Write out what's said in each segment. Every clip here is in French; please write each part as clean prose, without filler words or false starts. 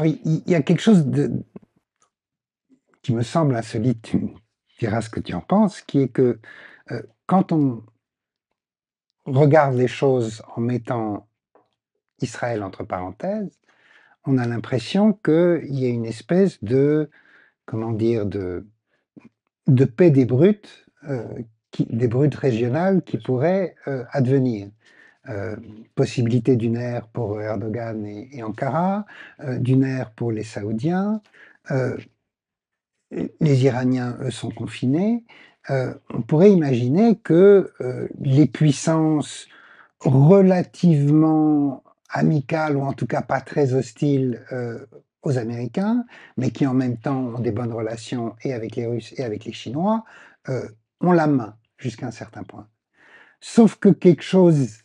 Alors, il y a quelque chose qui me semble insolite, tu me diras ce que tu en penses, qui est que quand on regarde les choses en mettant Israël entre parenthèses, on a l'impression qu'il y a une espèce de, comment dire, de paix des brutes, des brutes régionales qui pourraient advenir. Euh, Possibilité d'une ère pour Erdogan et Ankara, d'une ère pour les Saoudiens. euh, les Iraniens, eux, sont confinés. On pourrait imaginer que les puissances relativement amicales, ou en tout cas pas très hostiles aux Américains, mais qui en même temps ont des bonnes relations et avec les Russes et avec les Chinois, euh, ont la main jusqu'à un certain point. Sauf que quelque chose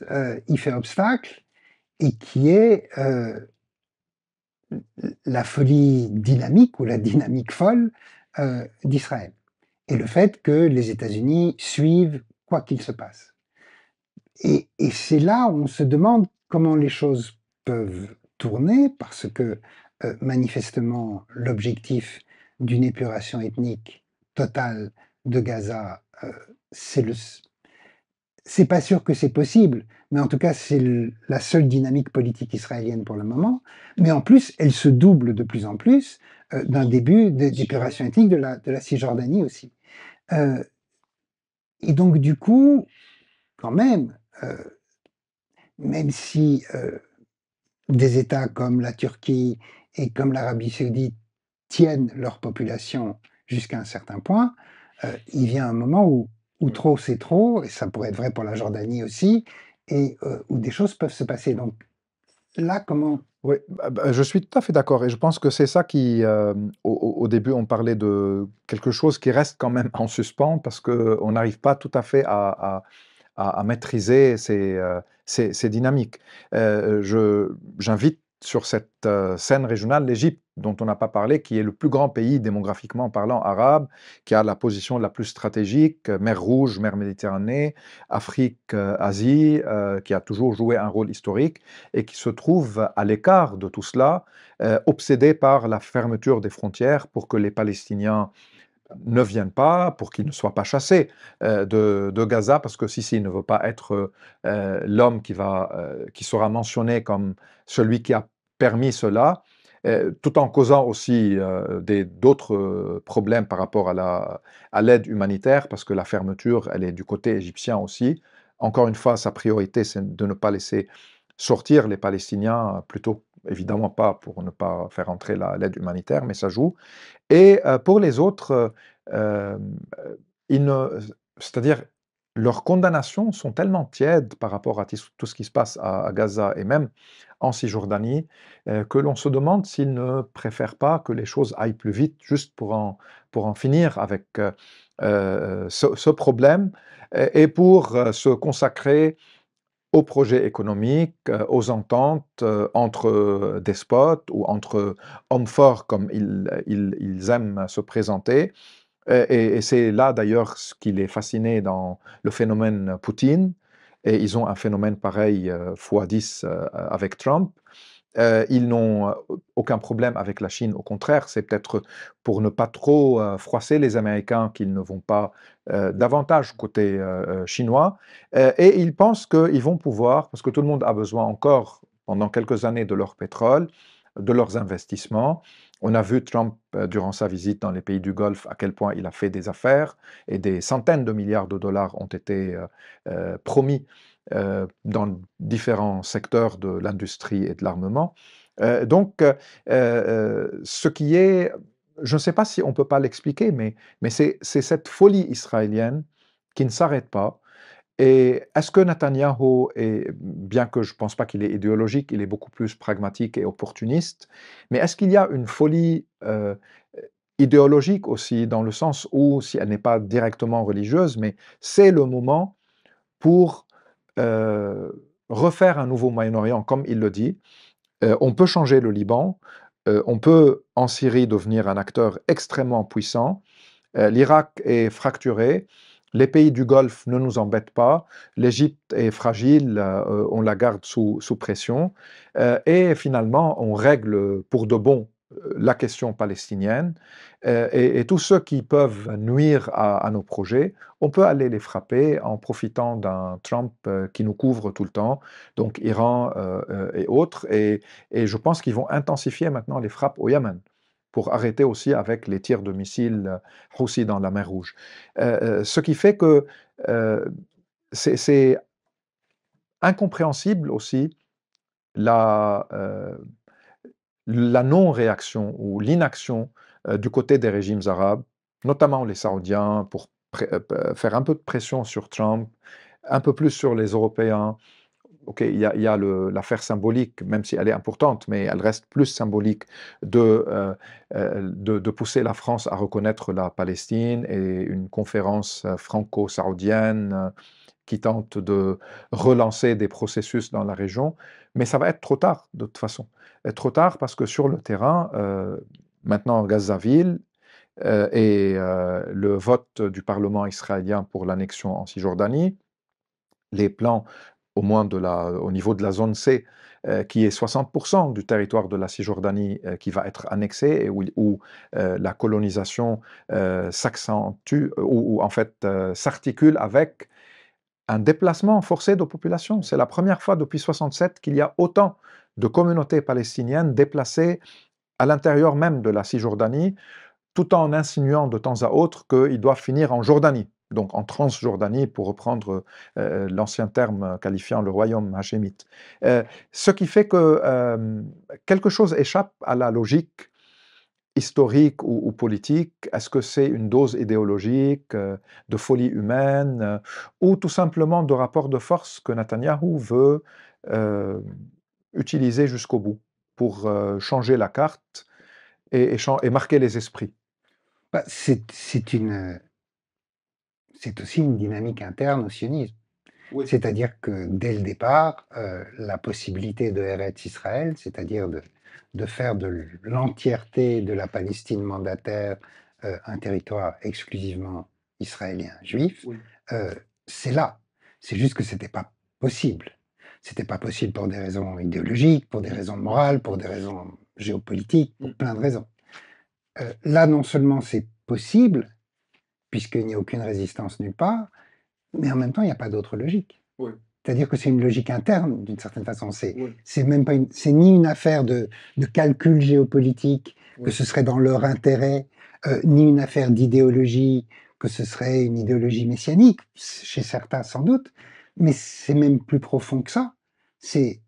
y fait obstacle, et qui est la folie dynamique ou la dynamique folle d'Israël. Et le fait que les États-Unis suivent quoi qu'il se passe. Et c'est là où on se demande comment les choses peuvent tourner, parce que manifestement, l'objectif d'une épuration ethnique totale de Gaza, c'est pas sûr que c'est possible, mais en tout cas, c'est la seule dynamique politique israélienne pour le moment. Mais en plus, elle se double de plus en plus d'un début d'épuration ethnique de la Cisjordanie aussi. Euh, et donc, du coup, quand même, même si des États comme la Turquie et comme l'Arabie saoudite tiennent leur population jusqu'à un certain point, il vient un moment où trop c'est trop, et ça pourrait être vrai pour la Jordanie aussi, et où des choses peuvent se passer. Donc là, comment... Oui, je suis tout à fait d'accord et je pense que c'est ça qui, au début, on parlait de quelque chose qui reste quand même en suspens parce qu'on n'arrive pas tout à fait à maîtriser ces dynamiques. J'invite sur cette scène régionale l'Égypte, dont on n'a pas parlé, qui est le plus grand pays démographiquement parlant arabe, qui a la position la plus stratégique, mer Rouge, mer Méditerranée, Afrique, Asie, qui a toujours joué un rôle historique et qui se trouve à l'écart de tout cela, obsédé par la fermeture des frontières pour que les Palestiniens ne viennent pas, pour qu'ils ne soient pas chassés de Gaza, parce que Sisi ne veut pas être l'homme qui sera mentionné comme celui qui a permis cela, tout en causant aussi d'autres problèmes par rapport à l'aide humanitaire, parce que la fermeture, elle est du côté égyptien aussi. Encore une fois, sa priorité, c'est de ne pas laisser sortir les Palestiniens, plutôt évidemment pas pour ne pas faire entrer l'aide humanitaire, mais ça joue. Et pour les autres, euh, ils ne, c'est-à-dire leurs condamnations sont tellement tièdes par rapport à tout ce qui se passe à Gaza et même en Cisjordanie que l'on se demande s'ils ne préfèrent pas que les choses aillent plus vite juste pour en finir avec ce problème et pour se consacrer aux projets économiques, aux ententes entre despotes ou entre hommes forts comme ils aiment se présenter. Et c'est là d'ailleurs ce qui les fascinait dans le phénomène Poutine. Et ils ont un phénomène pareil fois 10 avec Trump. Ils n'ont aucun problème avec la Chine, au contraire, c'est peut-être pour ne pas trop froisser les Américains qu'ils ne vont pas davantage côté chinois. Et ils pensent qu'ils vont pouvoir, parce que tout le monde a besoin encore pendant quelques années de leur pétrole, de leurs investissements. On a vu Trump, durant sa visite dans les pays du Golfe, à quel point il a fait des affaires et des centaines de milliards de dollars ont été promis dans différents secteurs de l'industrie et de l'armement. Donc, ce qui est, je ne sais pas si on ne peut pas l'expliquer, mais c'est cette folie israélienne qui ne s'arrête pas. Et est-ce que Netanyahou, bien que je ne pense pas qu'il est idéologique, il est beaucoup plus pragmatique et opportuniste, mais est-ce qu'il y a une folie idéologique aussi, dans le sens où, si elle n'est pas directement religieuse, mais c'est le moment pour refaire un nouveau Moyen-Orient, comme il le dit. On peut changer le Liban, on peut en Syrie devenir un acteur extrêmement puissant. L'Irak est fracturé, les pays du Golfe ne nous embêtent pas, l'Égypte est fragile, on la garde sous pression, et finalement on règle pour de bon la question palestinienne, et tous ceux qui peuvent nuire à nos projets, on peut aller les frapper en profitant d'un Trump qui nous couvre tout le temps, donc Iran et autres, et je pense qu'ils vont intensifier maintenant les frappes au Yémen pour arrêter aussi avec les tirs de missiles Houthi dans la mer Rouge. Ce qui fait que euh, c'est incompréhensible aussi la, la non-réaction ou l'inaction du côté des régimes arabes, notamment les Saoudiens, pour faire un peu de pression sur Trump, un peu plus sur les Européens. Ok, il y a l'affaire symbolique, même si elle est importante, mais elle reste plus symbolique de pousser la France à reconnaître la Palestine et une conférence franco-saoudienne qui tente de relancer des processus dans la région. Mais ça va être trop tard, de toute façon. Trop tard parce que sur le terrain, maintenant Gaza-Ville et le vote du Parlement israélien pour l'annexion en Cisjordanie, les plans au moins au niveau de la zone C, qui est 60% du territoire de la Cisjordanie qui va être annexé et où la colonisation s'accentue, ou en fait s'articule avec un déplacement forcé de population. C'est la première fois depuis 67 qu'il y a autant de communautés palestiniennes déplacées à l'intérieur même de la Cisjordanie, tout en insinuant de temps à autre qu'ils doivent finir en Jordanie, donc en Transjordanie, pour reprendre l'ancien terme qualifiant le royaume hachémite. Ce qui fait que quelque chose échappe à la logique historique ou politique. Est-ce que c'est une dose idéologique, de folie humaine, ou tout simplement de rapport de force que Netanyahou veut euh, utiliser jusqu'au bout pour changer la carte et marquer les esprits? Bah, c'est aussi une dynamique interne au sionisme. Oui. C'est-à-dire que dès le départ, la possibilité de Eretz Israël, c'est-à-dire de faire de l'entièreté de la Palestine mandataire un territoire exclusivement israélien juif, Oui. euh, c'est là. C'est juste que c'était pas possible. C'était pas possible pour des raisons idéologiques, pour des raisons morales, pour des raisons géopolitiques, pour plein de raisons. Là, non seulement c'est possible, puisqu'il n'y a aucune résistance nulle part, mais en même temps, il n'y a pas d'autre logique. Oui. C'est-à-dire que c'est une logique interne, d'une certaine façon. Oui. C'est même pas c'est ni une affaire de calcul géopolitique, que Oui. ce serait dans leur intérêt, ni une affaire d'idéologie, que ce serait une idéologie messianique, chez certains sans doute, mais c'est même plus profond que ça. C'est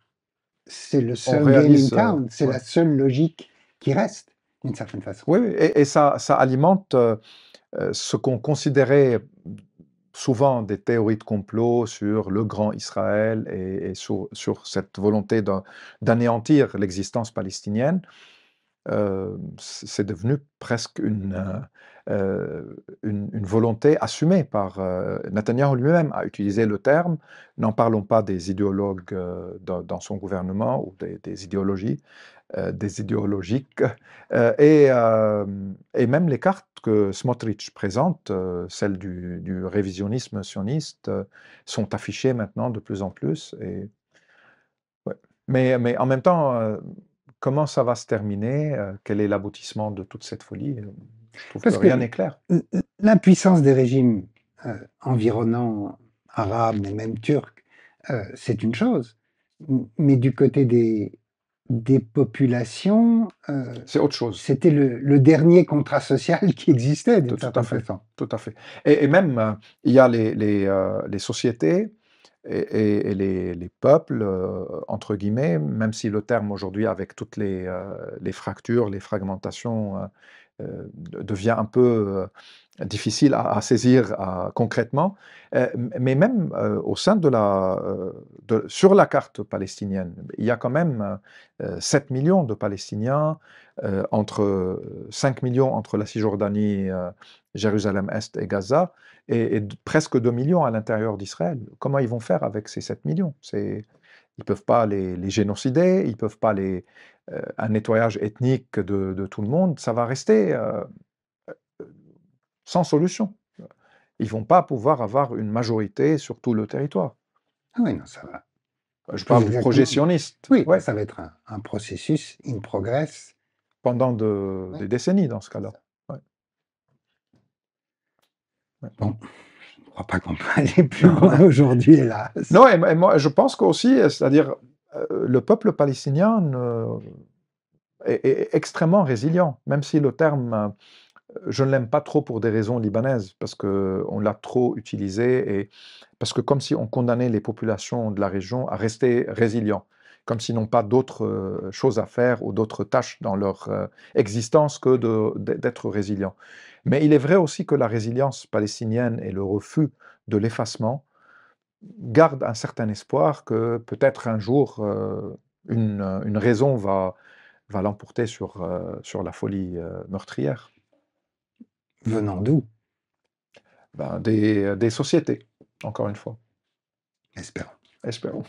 le On seul game in réalise. town, c'est Ouais. la seule logique qui reste, d'une certaine façon. Oui, oui, et ça alimente ce qu'on considérait souvent des théories de complot sur le grand Israël et sur cette volonté d'anéantir l'existence palestinienne. C'est devenu presque une volonté assumée par Netanyahou lui-même, a utilisé le terme. N'en parlons pas des idéologues dans son gouvernement ou des idéologies, des idéologiques, et même les cartes que Smotrich présente, celles du révisionnisme sioniste, sont affichées maintenant de plus en plus. Ouais. Mais en même temps, comment ça va se terminer? Quel est l'aboutissement de toute cette folie? Je trouve que Parce rien que n'est clair. l'impuissance des régimes environnants, arabes, mais même turcs, c'est une chose. Mais du côté des populations, C'est autre chose. c'était le dernier contrat social qui existait, d'une Tout à certaine fait, façon. tout à fait. Et même, il y a les sociétés et les peuples, entre guillemets, même si le terme aujourd'hui, avec toutes les fractures, les fragmentations, devient un peu difficile à saisir concrètement, mais même au sein sur la carte palestinienne, il y a quand même 7 millions de Palestiniens, entre 5 millions entre la Cisjordanie, Jérusalem-Est et Gaza, et presque 2 millions à l'intérieur d'Israël. Comment ils vont faire avec ces 7 millions? Ils ne peuvent pas les génocider, ils ne peuvent pas un nettoyage ethnique de tout le monde, ça va rester sans solution. Ils ne vont pas pouvoir avoir une majorité sur tout le territoire. Ah oui, non, ça va. Je Plus parle du projet exactement. sioniste, Oui, ouais, ça va être un processus in progress. pendant Ouais, des décennies dans ce c'est cas-là. ça. Ouais, ouais. Bon, je ne crois pas qu'on peut aller plus loin aujourd'hui, hélas. Non, et moi, je pense qu'aussi, c'est-à-dire, le peuple palestinien est extrêmement résilient, même si le terme, je ne l'aime pas trop pour des raisons libanaises, parce qu'on l'a trop utilisé, et parce que comme si on condamnait les populations de la région à rester résilients, comme s'ils n'ont pas d'autres choses à faire ou d'autres tâches dans leur existence que d'être résilients. Mais il est vrai aussi que la résilience palestinienne et le refus de l'effacement garde un certain espoir que peut-être un jour, une raison va l'emporter sur la folie meurtrière. Venant d'où? Ben, des sociétés, encore une fois. Espérons. Espérons.